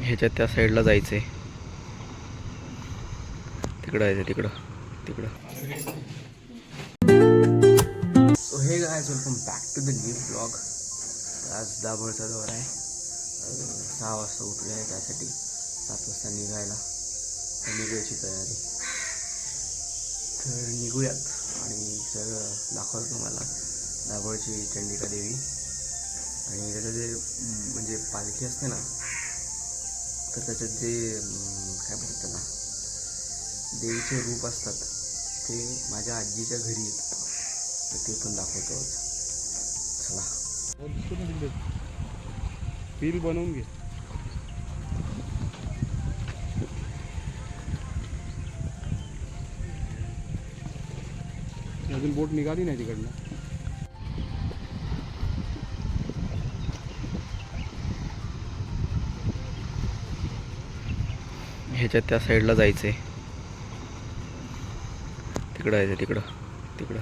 ह्याच्या त्या साईडला जायचंय, तिकडं आहे, तिकडं तिकडं. Hey guys, welcome back to the new blog. आज दाभोळचा दौरा आहे. 6 वाजता उठले आहे त्यासाठी, 7 वाजता निघायला. तर निघायची तयारी. तर निघूयात आणि सगळं दाखवतो तुम्हाला दाभोळची चंडिका देवी. आणि त्याचं जे म्हणजे पालखी असते ना, तर त्याच्यात जे काय म्हणतात त्याला, देवीचे रूप असतात ते माझ्या आजीच्या घरी येतात. तर ते पण दाखवतो. चला, बिल बनवून घे. अजून बोट निघाली नाही तिकडनं. ह्याच्या त्या साईडला जायचंय, तिकडं आहे, तिकडं तिकडं.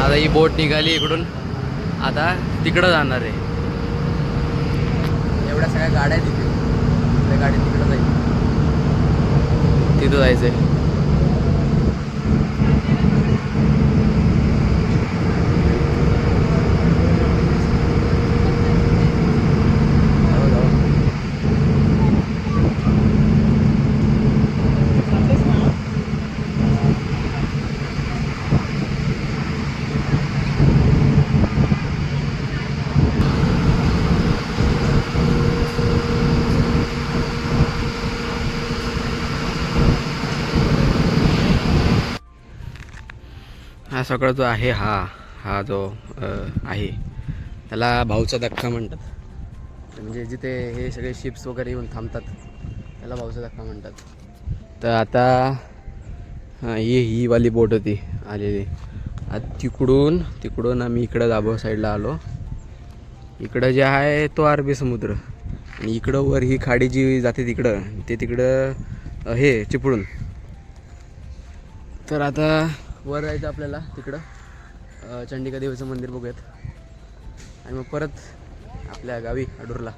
आता ही बोट निघाली इकडून, आता तिकडं जाणार आहे. एवढ्या सगळ्या गाड्या तिथे, त्या गाडी तिकडं जाईल, तिथं जायचं आहे. हा सगळा जो आहे, हा जो आहे त्याला भाऊचा धक्का म्हणतात. म्हणजे जिथे हे सगळे शिप्स वगैरे येऊन थांबतात त्याला भाऊचा धक्का म्हणतात. तर आता ही वाली बोट होती आलेली. आता तिकडून आम्ही इकडं दाभोळ साईडला आलो. इकडं जे आहे तो अरबी समुद्र, आणि इकडं वर ही खाडी जी जाते तिकडं हे चिपळूण. तर आता वर जायचं आपल्याला, तिकडं चंडिका देवीचं मंदिर बघूयात आणि मग परत आपल्या गावी अडूरला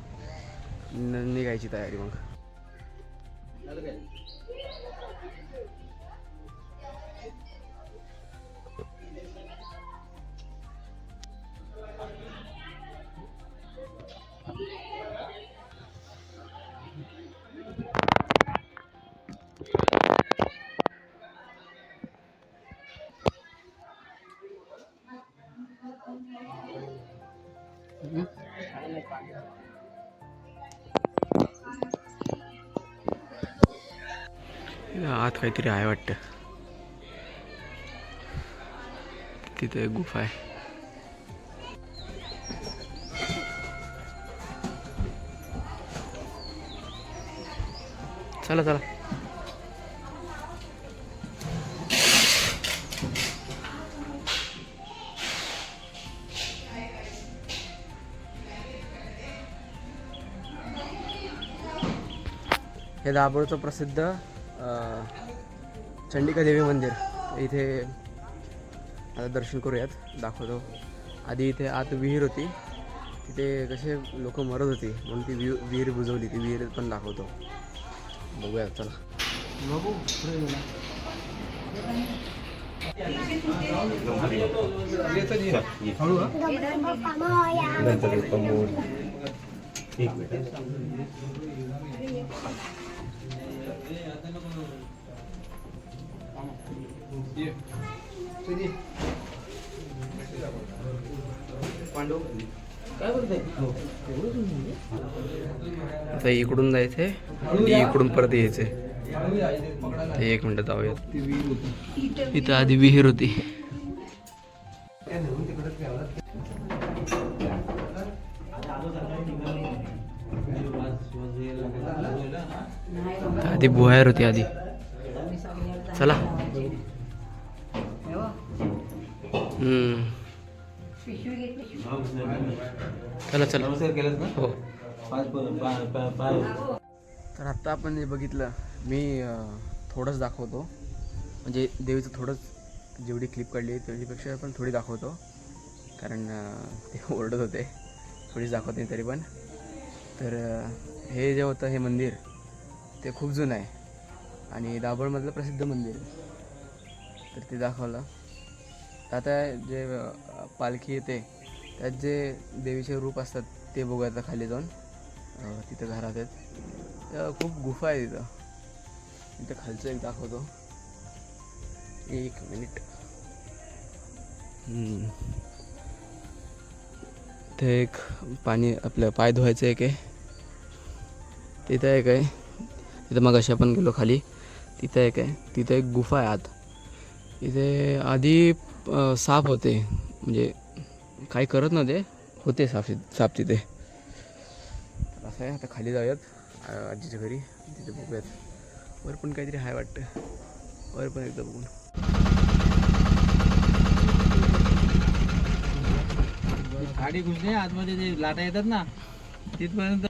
निघायची तयारी. मग आत काहीतरी आहे वाटतं, तिथे एक गुफा आहे. चला चला. हे दाभोळचं प्रसिद्ध चंडिका देवी मंदिर. इथे आता दर्शन करूयात, दाखवतो. आधी इथे आत विहीर होती, तिथे कसे लोक मरत होती म्हणून ती विहीर बुजवली. ती विहीर पण दाखवतो, बघूयात. चला बघू. आता इकडून जायचंय आणि इकडून परत यायचंय. ते 1 मिनिट जाऊयात. इथं आधी विहीर होती. आधी बुहायर होती आधी. चला. चला चला. हो. तर आत्ता आपण जे बघितलं मी थोडंच दाखवतो, म्हणजे देवीचं थोडंच, जेवढी क्लिप काढली आहे तेवढीपेक्षा पण थोडी दाखवतो, कारण ते ओरडत होते. थोडीच दाखवते तरी पण. तर हे जे होतं हे मंदिर ते खूप जुनं आहे आणि दाभोळमधलं प्रसिद्ध मंदिर आहे. तर ते दाखवलं. आता जे पालखी येते त्यात जे देवीचे रूप असतात ते बघायचं खाली जाऊन. तिथं घरात आहेत. खूप गुफा आहे तिथं. तिथं खालचं एक दाखवतो. 1 मिनिट. ते एक पाणी आपलं पाय धुवायचं एक आहे. तिथं एक आहे. तिथं मग अशा आपण गेलो खाली. तिथं एक आहे. तिथं एक गुफा आहे आत. इथे आधी साप होते, म्हणजे काही करत नव्हते, होते साप तिथे. असं आहे. आता खाली जाऊयात आजीच्या घरी. तिथे बघूयात. वर पण काहीतरी आहे वाटतं. वर पण एकदा बघून. गाडी घुसली आतमध्ये जे लाटा येतात ना तिथपर्यंत